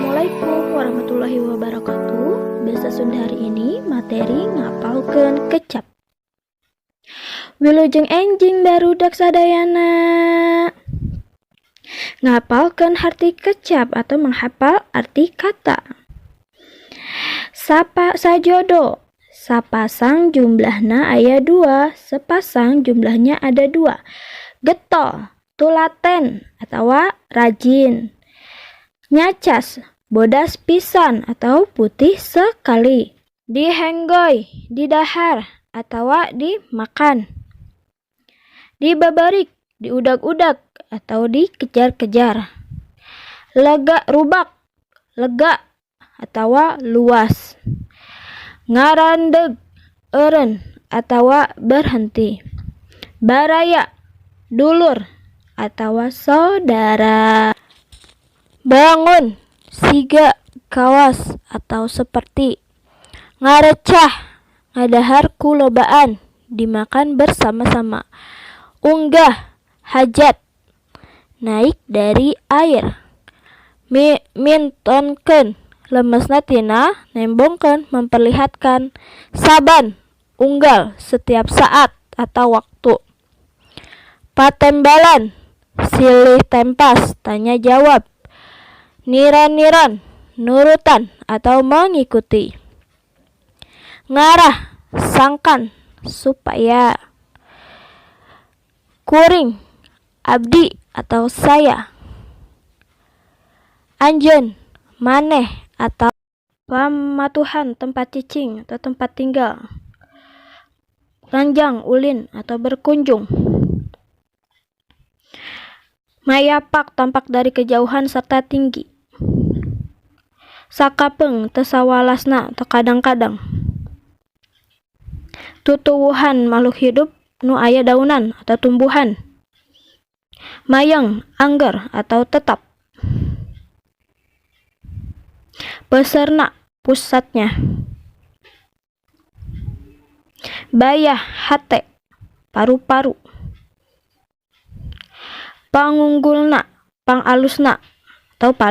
Assalamualaikum warahmatullahi wabarakatuh. Bahasa Sunda hari ini materi ngapalkeun kecap. Wilujeng enjing barudak sadayana. Ngapalkeun arti kecap atau menghafal arti kata. Sapa sajodo. Sapasang jumlahna aya 2, sepasang jumlahnya ada 2. Getol, tulaten atau rajin. Nyacas, bodas pisan atau putih sekali. Dihenggoy, didahar atau dimakan. Dibabarik, diudag-udag atau dikejar-kejar. Lega rubak, lega atau luas. Ngarandeg, eureun atau berhenti. Baraya, dulur atau saudara. Bangun, siga, kawas atau seperti. Ngarecah, ngadahar kulobaan, dimakan bersama-sama. Unggah, hajat, naik dari air. Mintonkeun, lemesna tina, nembongkeun, memperlihatkan. Saban, unggal, setiap saat atau waktu. Patembalan, silih tempas, tanya jawab. Niron-niron, nurutan atau mengikuti. Ngarah, sangkan, supaya. Kuring, abdi atau saya. Anjeun, maneh atau pamatuhan, tempat cicing atau tempat tinggal. Ranjang, ulin atau berkunjung. Mayapak, tampak dari kejauhan serta tinggi. Sakapeung, tesawalasna atau kadang-kadang. Tutuwuhan, makhluk hidup nu aya daunan atau tumbuhan. Mayeng, angger atau tetap. Peserna, pusatnya. Bayah, hate, paru-paru. Pangunggulna, pangalusna atau